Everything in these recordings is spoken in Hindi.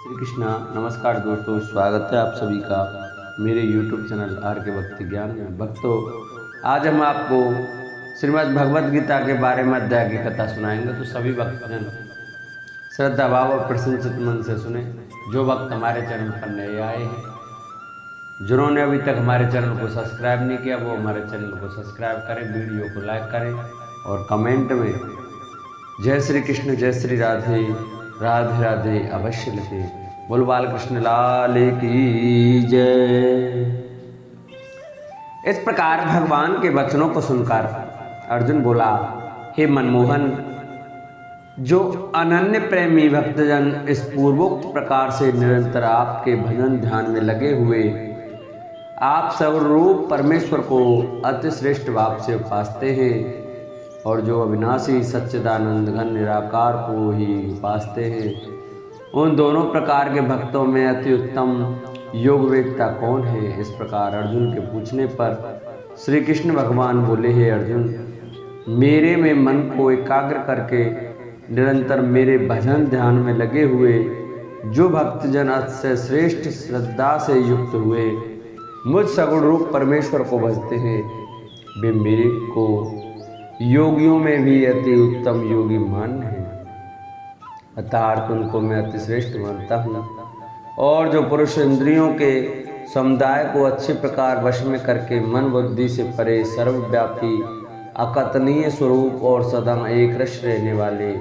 श्री कृष्णा। नमस्कार दोस्तों, स्वागत है आप सभी का मेरे YouTube चैनल आर के भक्ति ज्ञान में। भक्तों, आज हम आपको श्रीमद् भगवद गीता के बारे में अध्याय की कथा सुनाएंगे, तो सभी भक्तजन श्रद्धा भाव और प्रसन्नचित मन से सुने। जो भक्त हमारे चैनल पर नए आए हैं, जिन्होंने अभी तक हमारे चैनल को सब्सक्राइब नहीं किया, वो हमारे चैनल को सब्सक्राइब करें, वीडियो को लाइक करें और कमेंट में जय श्री कृष्ण, जय श्री राधे, राधे राधे अवश्य लिखे। बोल बाल कृष्ण लाल की जय। इस प्रकार भगवान के वचनों को सुनकर अर्जुन बोला, हे मनमोहन, जो अनन्य प्रेमी भक्तजन इस पूर्वोक्त प्रकार से निरंतर आपके भजन ध्यान में लगे हुए आप सर्वरूप परमेश्वर को अति श्रेष्ठ भाव से उपासते हैं और जो अविनाशी सच्चिदानंद घन निराकार को ही उपासते हैं, उन दोनों प्रकार के भक्तों में अति उत्तम योगवेदता कौन है? इस प्रकार अर्जुन के पूछने पर श्री कृष्ण भगवान बोले, हे अर्जुन, मेरे में मन को एकाग्र करके निरंतर मेरे भजन ध्यान में लगे हुए जो भक्तजन अति श्रेष्ठ श्रद्धा से युक्त हुए मुझ सगुण रूप परमेश्वर को भजते हैं, वे मेरे को योगियों में भी अति उत्तम योगी मान्य है। अर्थात उनको मैं अति श्रेष्ठ मानता हूँ। और जो पुरुष इंद्रियों के समुदाय को अच्छे प्रकार वश में करके मन बुद्धि से परे सर्वव्यापी अकथनीय स्वरूप और सदा एक रस रहने वाले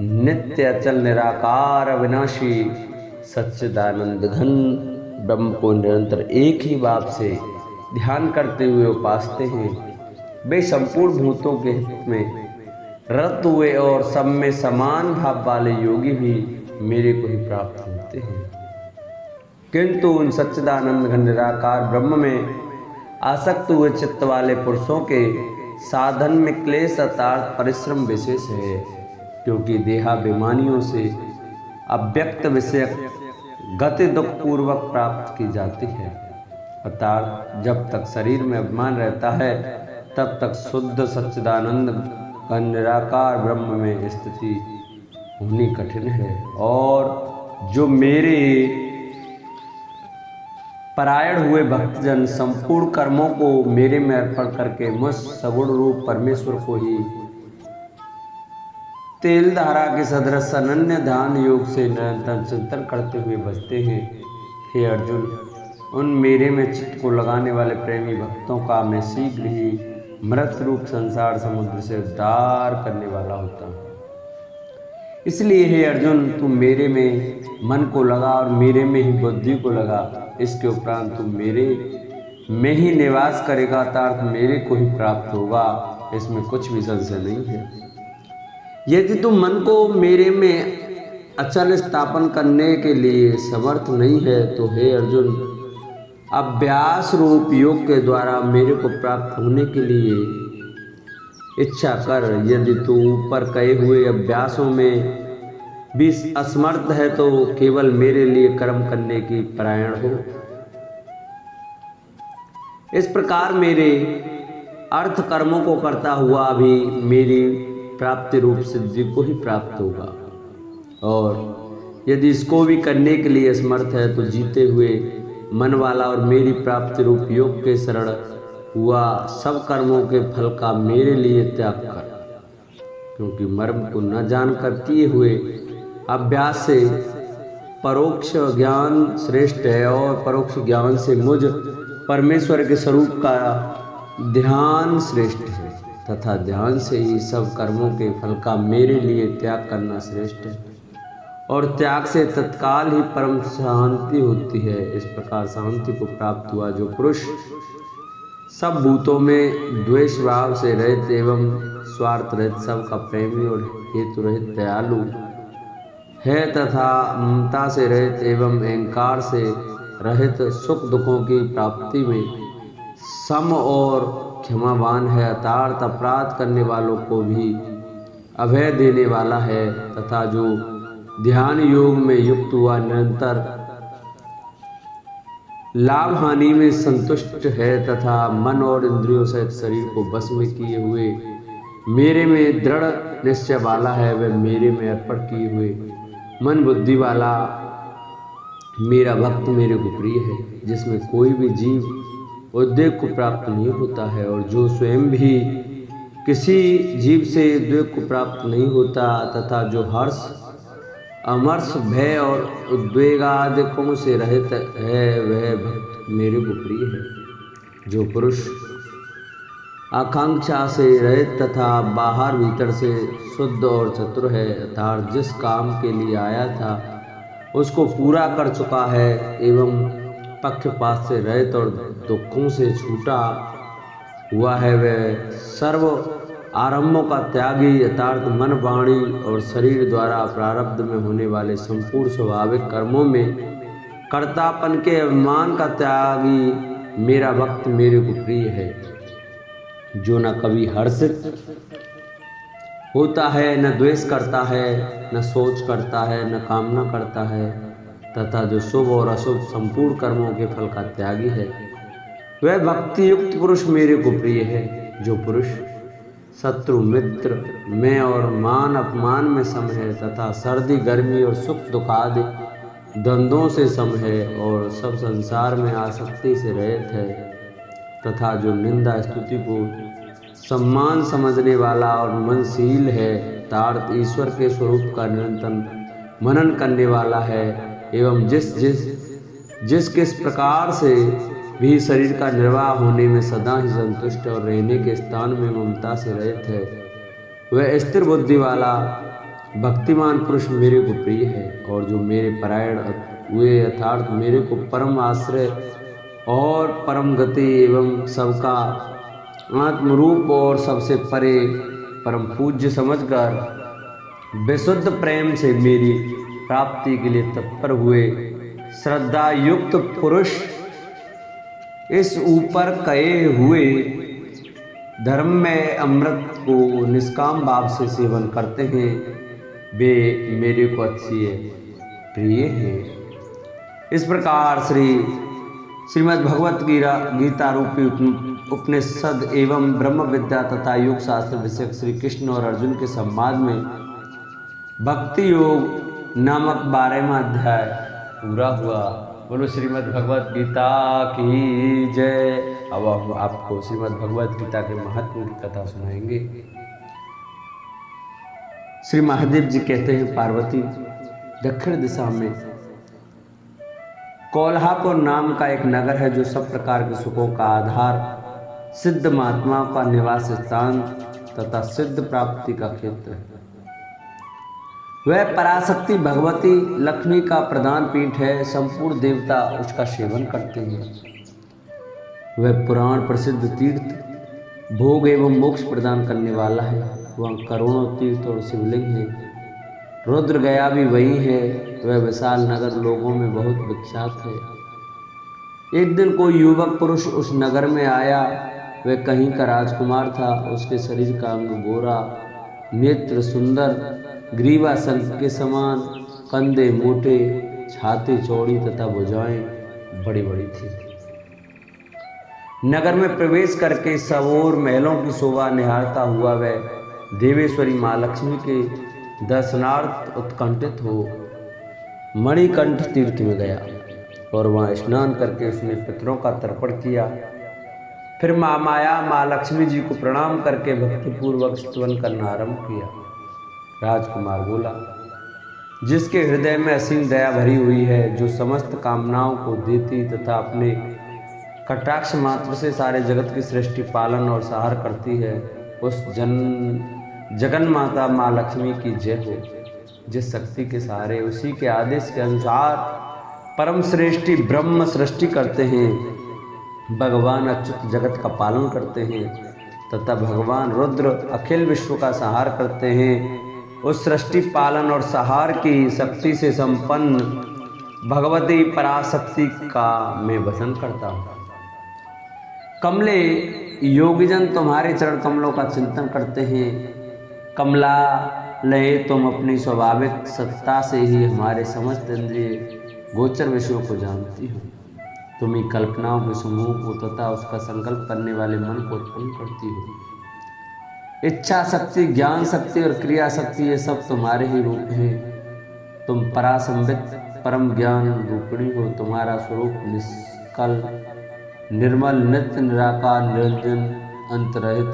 नित्य अचल निराकार अविनाशी सच्चिदानंद घन ब्रह्म को निरंतर एक ही भाव से ध्यान करते हुए उपासते हैं, वे संपूर्ण भूतों के हित में रत हुए और सब में समान भाव वाले योगी भी मेरे को ही प्राप्त होते हैं। किंतु उन सच्चिदानंद घन निराकार ब्रह्म में आसक्त हुए चित्त वाले पुरुषों के साधन में क्लेश अर्थात परिश्रम विशेष है, क्योंकि देहाभिमानियों से अव्यक्त विषय गति दुख पूर्वक प्राप्त की जाती है। अर्थात जब तक शरीर में अभिमान रहता है तब तक शुद्ध सच्चिदानंद घन निराकार ब्रह्म में स्थिति होनी कठिन है। और जो मेरे परायण हुए भक्तजन संपूर्ण कर्मों को मेरे में अर्पण करके मुझ सगुण रूप परमेश्वर को ही तेल धारा के सदृश अनन्य ध्यान योग से निरंतर चिंतन करते हुए बचते हैं, हे अर्जुन, उन मेरे में चित्त को लगाने वाले प्रेमी भक्तों का मैं शीघ्र ही मृत रूप संसार समुद्र से उद्धार करने वाला होता हूँ। इसलिए हे अर्जुन, तू मेरे में मन को लगा और मेरे में ही बुद्धि को लगा। इसके उपरांत तू मेरे में ही निवास करेगा, अर्थात मेरे को ही प्राप्त होगा, इसमें कुछ भी संशय नहीं है। यदि तू मन को मेरे में अचल स्थापन करने के लिए समर्थ नहीं है तो हे अर्जुन, अभ्यास रूप योग के द्वारा मेरे को प्राप्त होने के लिए इच्छा कर। यदि तू ऊपर कहे हुए अभ्यासों में भी असमर्थ है तो केवल मेरे लिए कर्म करने की परायण हो। इस प्रकार मेरे अर्थ कर्मों को करता हुआ भी मेरी प्राप्ति रूप सिद्धि को ही प्राप्त होगा। और यदि इसको भी करने के लिए असमर्थ है तो जीते हुए मन वाला और मेरी प्राप्ति रूप योग के शरण हुआ सब कर्मों के फल का मेरे लिए त्याग कर, क्योंकि मर्म को न जानकर किए हुए अभ्यास से परोक्ष ज्ञान श्रेष्ठ है और परोक्ष ज्ञान से मुझ परमेश्वर के स्वरूप का ध्यान श्रेष्ठ है, तथा ध्यान से ही सब कर्मों के फल का मेरे लिए त्याग करना श्रेष्ठ है। और त्याग से तत्काल ही परम शांति होती है। इस प्रकार शांति को प्राप्त हुआ जो पुरुष सब भूतों में द्वेष भाव से रहित एवं स्वार्थ रहित सबका प्रेमी और हेतु रहित दयालु है, तथा ममता से रहित एवं अहंकार से रहित सुख दुखों की प्राप्ति में सम और क्षमावान है, अर्थात अपराध करने वालों को भी अभय देने वाला है, तथा जो ध्यान योग में युक्त हुआ निरंतर लाभ हानि में संतुष्ट है, तथा मन और इंद्रियों सहित शरीर को बस में किए हुए मेरे में दृढ़ निश्चय वाला है, वह मेरे में अर्पण किए हुए मन बुद्धि वाला मेरा भक्त मेरे को प्रिय है, जिसमें कोई भी जीव उद्वेग को प्राप्त नहीं होता है और जो स्वयं भी किसी जीव से उद्वेग को प्राप्त नहीं होता तथा जो हर्ष अमर्ष भय और उद्वेगादिकों से रहित है, वह भक्त मेरे को प्रिय है। जो पुरुष आकांक्षा से रहित तथा बाहर भीतर से शुद्ध और चतुर है, अर्थात जिस काम के लिए आया था उसको पूरा कर चुका है एवं पक्षपात से रहित और दुखों से छूटा हुआ है, वह सर्व आरंभों का त्यागी यथार्थ मन वाणी और शरीर द्वारा प्रारब्ध में होने वाले संपूर्ण स्वाभाविक कर्मों में कर्तापन के अभिमान का त्यागी मेरा भक्त मेरे को प्रिय है। जो न कभी हर्षित होता है, न द्वेष करता है, न सोच करता है, न कामना करता है तथा जो शुभ और अशुभ संपूर्ण कर्मों के फल का त्यागी है, वह भक्ति युक्त पुरुष मेरे को प्रिय है। जो पुरुष शत्रु मित्र में और मान अपमान में सम है तथा सर्दी गर्मी और सुख दुख आदि द्वंद्वों से सम है और सब संसार में आसक्ति से रहित है तथा जो निंदा स्तुति को सम्मान समझने वाला और मनशील है, अर्थात ईश्वर के स्वरूप का निरंतर मनन करने वाला है एवं जिस किस प्रकार से भी शरीर का निर्वाह होने में सदा ही संतुष्ट और रहने के स्थान में ममता से रहित है, वह स्थिर बुद्धि वाला भक्तिमान पुरुष मेरे को प्रिय है। और जो मेरे परायण हुए अर्थात मेरे को परम आश्रय और परम गति एवं सबका आत्मरूप और सबसे परे परम पूज्य समझकर विशुद्ध प्रेम से मेरी प्राप्ति के लिए तत्पर हुए श्रद्धा युक्त पुरुष इस ऊपर कहे हुए धर्म में अमृत को निष्काम भाव से सेवन करते हैं, वे मेरे को अच्छी प्रिय हैं। इस प्रकार श्रीमद् भगवत गीता रूपी उपनिषद एवं ब्रह्म विद्या तथा योग शास्त्र विषयक श्री कृष्ण और अर्जुन के संवाद में भक्ति योग नामक 12वां अध्याय पूरा हुआ। बोलो श्रीमद् भगवत गीता की जय। अब हम आपको श्रीमद् भगवत गीता के महत्व की कथा सुनाएंगे। श्री महादेव जी कहते हैं, पार्वती दक्षिण दिशा में कोल्हापुर नाम का एक नगर है जो सब प्रकार के सुखों का आधार, सिद्ध महात्माओं का निवास स्थान तथा सिद्ध प्राप्ति का क्षेत्र है। वह पराशक्ति भगवती लक्ष्मी का प्रधान पीठ है। संपूर्ण देवता उसका सेवन करते हैं। वह पुराण प्रसिद्ध तीर्थ भोग एवं मोक्ष प्रदान करने वाला है। वहाँ करोड़ों तीर्थ और शिवलिंग है। रुद्र गया भी वही है। वह विशाल नगर लोगों में बहुत विख्यात है। एक दिन कोई युवक पुरुष उस नगर में आया। वह कहीं का राजकुमार था। उसके शरीर का अंग गोरा, नेत्र सुंदर, ग्रीवा शंख के समान, कंधे मोटे, छाती चौड़ी तथा भुजाएं बड़ी बड़ी थी। नगर में प्रवेश करके सबोर महलों की शोभा निहारता हुआ वह देवेश्वरी माँ लक्ष्मी के दर्शनार्थ उत्कंठित हो मणिकंठ तीर्थ में गया और वहाँ स्नान करके उसने पितरों का तर्पण किया। फिर माँ माया माँ लक्ष्मी जी को प्रणाम करके भक्तिपूर्वक स्तवन करना आरंभ किया। राजकुमार बोला, जिसके हृदय में असीम दया भरी हुई है, जो समस्त कामनाओं को देती तथा अपने कटाक्ष मात्र से सारे जगत की सृष्टि पालन और सहार करती है, उस जगन माता माँ लक्ष्मी की जय हो। जिस शक्ति के सहारे उसी के आदेश के अनुसार परम श्रेष्ठी ब्रह्म सृष्टि करते हैं, भगवान अच्युत जगत का पालन करते हैं तथा भगवान रुद्र अखिल विश्व का संहार करते हैं, उस सृष्टि पालन और सहार की शक्ति से संपन्न भगवती पराशक्ति का मैं भजन करता हूँ। कमले योगीजन तुम्हारे चरण कमलों का चिंतन करते हैं। कमला लय तुम अपनी स्वाभाविक सत्ता से ही हमारे समस्त इंद्रिय गोचर विषयों को जानती हो। तुम ही कल्पनाओं के समूह को तथा उसका संकल्प करने वाले मन को उत्पन्न करती हो। इच्छा शक्ति, ज्ञान शक्ति और क्रिया शक्ति ये सब तुम्हारे ही रूप हैं। तुम परासंवित परम ज्ञान रूपिणी हो। तुम्हारा स्वरूप निष्कल निर्मल नित्य निराकार निरंजन अंतरहित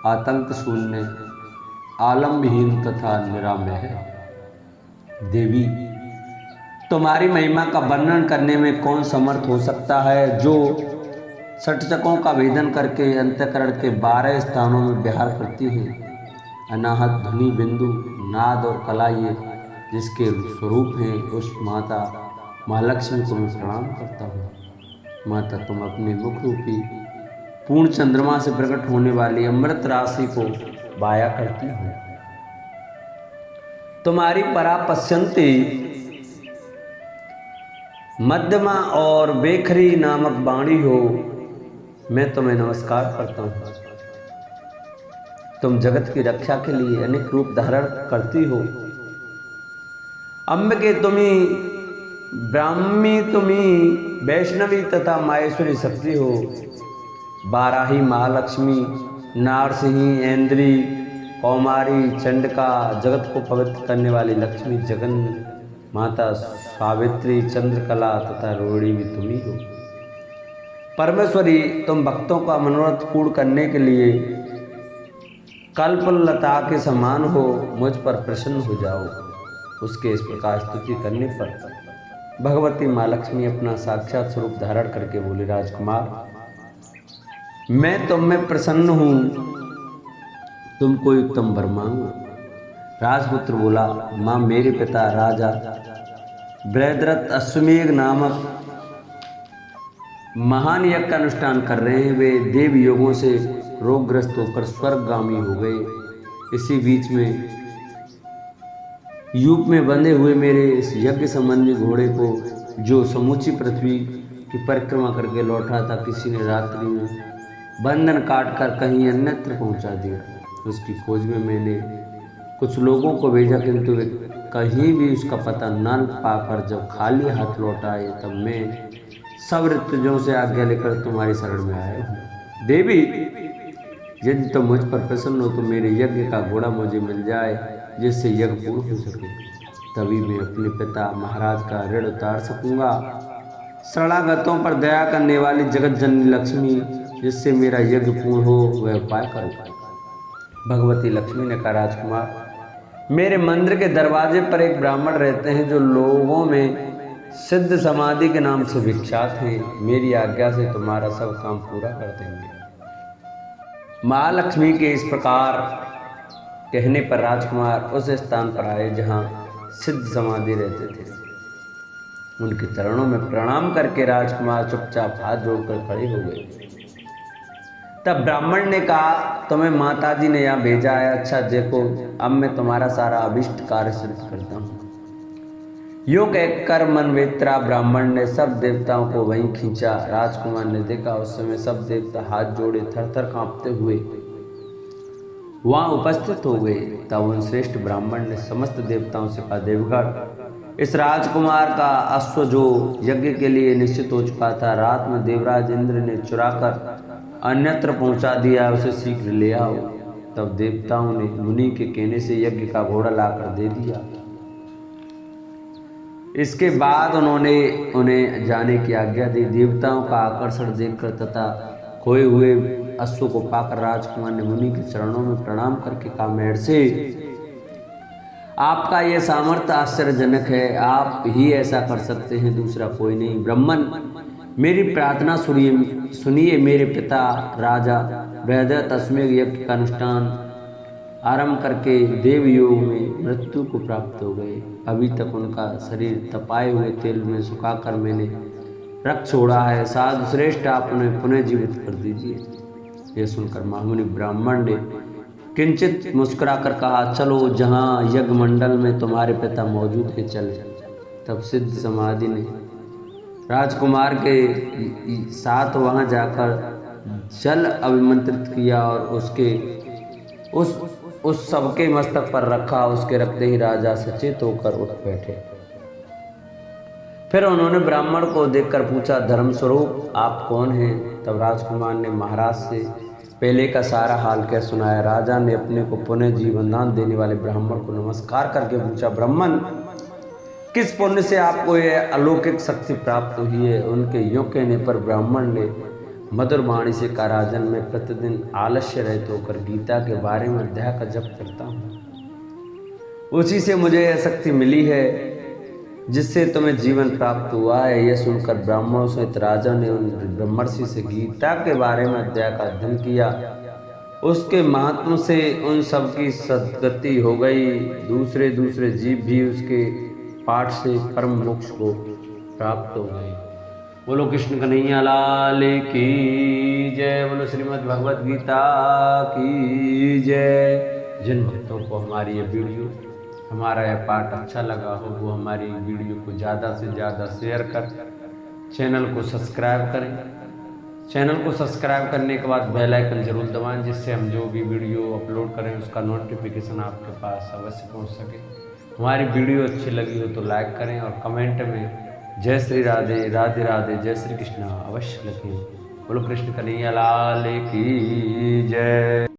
आतंक शून्य आलम्बहीन तथा निरामय है। देवी, तुम्हारी महिमा का वर्णन करने में कौन समर्थ हो सकता है, जो षटचकों का भेदन करके अंतःकरण के 12 स्थानों में विहार करती है। अनाहत ध्वनि बिंदु नाद और कला ये जिसके स्वरूप हैं, उस माता महालक्ष्मी को मैं प्रणाम करता हूँ। माता, तुम अपने मुख रूपी पूर्ण चंद्रमा से प्रकट होने वाली अमृत राशि को वाया करती हो। तुम्हारी परापश्यंती मध्यमा और बेखरी नामक वाणी हो, मैं तुम्हें नमस्कार करता हूँ। तुम जगत की रक्षा के लिए अनेक रूप धारण करती हो। अंबिके तुम्ही, ब्राह्मी तुम्ही, वैष्णवी तथा माहेश्वरी शक्ति हो। बाराही महालक्ष्मी, नारसिंही, ऐन्द्री, कौमारी, चंडिका, जगत को पवित्र करने वाली लक्ष्मी, जगन माता, सावित्री, चंद्रकला तथा रोहिणी भी तुम्ही हो। परमेश्वरी, तुम भक्तों का मनोरथ पूर्ण करने के लिए कल्पलता के समान हो, मुझ पर प्रसन्न हो जाओ। उसके इस प्रकार स्तुति करने पर भगवती माँ लक्ष्मी अपना साक्षात स्वरूप धारण करके बोले, राजकुमार, मैं तुम में प्रसन्न हूँ, तुम कोई उत्तम वर मांगो। राजपुत्र बोला, माँ, मेरे पिता राजा बृहद्रथ अश्वमेघ नामक महान यज्ञ का अनुष्ठान कर रहे हैं। वे देव योगों से रोगग्रस्त होकर स्वर्गगामी हो गए। इसी बीच में यूप में बंधे हुए मेरे इस यज्ञ संबंधी घोड़े को, जो समूची पृथ्वी की परिक्रमा करके लौटा था, किसी ने रात्रि में बंधन काटकर कहीं अन्यत्र पहुंचा दिया। उसकी खोज में मैंने कुछ लोगों को भेजा, किंतु वे कहीं भी उसका पता न पाकर जब खाली हाथ लौट आए, तब मैं सब ऋतुजों से आज्ञा लेकर तुम्हारी शरण में आया हूँ। देवी, यदि तुम मुझ पर प्रसन्न हो तो मेरे यज्ञ का घोड़ा मुझे मिल जाए, जिससे यज्ञ पूर्ण हो सके। तभी मैं अपने पिता महाराज का ऋण उतार सकूंगा। शरणागतों पर दया करने वाली जगत जननी लक्ष्मी, जिससे मेरा यज्ञ पूर्ण हो, वह उपाय करो। भगवती लक्ष्मी ने कहा, राजकुमार, मेरे मंदिर के दरवाजे पर एक ब्राह्मण रहते हैं, जो लोगों में सिद्ध समाधि के नाम से विख्यात हैं। मेरी आज्ञा से तुम्हारा सब काम पूरा कर देंगे। महालक्ष्मी के इस प्रकार कहने पर राजकुमार उस स्थान पर आए जहाँ सिद्ध समाधि रहते थे। उनके चरणों में प्रणाम करके राजकुमार चुपचाप हाथ जोड़कर खड़े हो गए। तब ब्राह्मण ने कहा, तुम्हें माताजी ने यहाँ भेजा है। अच्छा देखो, अब मैं तुम्हारा सारा अभिष्ट कार्य सिद्ध करता हूँ। यूं कहकर मनवेत्रा ब्राह्मण ने सब देवताओं को वहीं खींचा। राजकुमार ने देखा, उस समय सब देवता हाथ जोड़े थर थर कांपते हुए वहां उपस्थित हो गए। तब उन श्रेष्ठ ब्राह्मण ने समस्त देवताओं से कहा, देवगण, इस राजकुमार का अश्व जो यज्ञ के लिए निश्चित हो चुका था, रात में देवराज इंद्र ने चुराकर अन्यत्र पहुंचा दिया, उसे शीघ्र ले आओ। तब देवताओं ने मुनि के कहने से यज्ञ का घोड़ा लाकर दे दिया। इसके बाद उन्होंने उन्हें जाने की आज्ञा दी। देवताओं का आकर्षण देखकर तथा खोए हुए अश्व को पाकर राजकुमार ने मुनि के चरणों में प्रणाम करके कहा, महर्षि, आपका यह सामर्थ्य आश्चर्यजनक है। आप ही ऐसा कर सकते हैं, दूसरा कोई नहीं। ब्राह्मण, मेरी प्रार्थना सुनिए। मेरे पिता राजा बृहद्रथ अश्वमेघ यज्ञ का अनुष्ठान आरंभ करके देव योग में मृत्यु को प्राप्त हो गए। अभी तक उनका शरीर तपाए हुए तेल में सुखाकर मैंने रख छोड़ा है। साधु श्रेष्ठ, आप उन्हें पुनः जीवित कर दीजिए। यह सुनकर महामुनि ब्राह्मण ने किंचित मुस्कुराकर कहा, चलो, जहाँ यज्ञ मंडल में तुम्हारे पिता मौजूद है, चले। तब सिद्ध समाधि ने राजकुमार के साथ वहां जाकर जल अभिमंत्रित किया और उसके उस सबके मस्तक पर रखा। उसके रखते ही राजा सचेत होकर उठ बैठे। फिर उन्होंने ब्राह्मण को देखकर पूछा, धर्मस्वरूप, आप कौन हैं? तब राजकुमार ने महाराज से पहले का सारा हाल क्या सुनाया। राजा ने अपने को पुनः जीवन दान देने वाले ब्राह्मण को नमस्कार करके पूछा, ब्राह्मण, किस पुण्य से आपको ये अलौकिक शक्ति प्राप्त हुई है। उनके यूं कहने पर ब्राह्मण ने मधुर वाणी से कहा, राजन, मैं प्रतिदिन आलस्य रहित होकर गीता के बारे में अध्याय का जप करता हूँ। उसी से मुझे यह शक्ति मिली है जिससे तुम्हें जीवन प्राप्त हुआ है। यह सुनकर ब्राह्मणों सहित राजा ने उन ब्रह्मर्षि से गीता के बारे में अध्याय का अध्ययन किया। उसके महात्म से उन सब की सद्गति हो गई। दूसरे दूसरे जीव भी उसके पाठ से परम मोक्ष को प्राप्त हो गए। बोलो कृष्ण कन्हैया लाल की जय। बोलो श्रीमद् भगवद गीता की जय। जिन भक्तों को हमारी ये वीडियो, हमारा यह पाठ अच्छा लगा हो, वो हमारी वीडियो को ज़्यादा से ज़्यादा शेयर कर चैनल को सब्सक्राइब करें। चैनल को सब्सक्राइब करने के बाद बेल आइकन जरूर दबाएं, जिससे हम जो भी वीडियो अपलोड करें उसका नोटिफिकेशन आपके पास अवश्य पहुंच सके। हमारी वीडियो अच्छी लगी हो तो लाइक करें और कमेंट में जय श्री राधे राधे राधे जय श्री कृष्ण अवश्य लिखें। बोलो कृष्ण कन्हैया लाल की जय।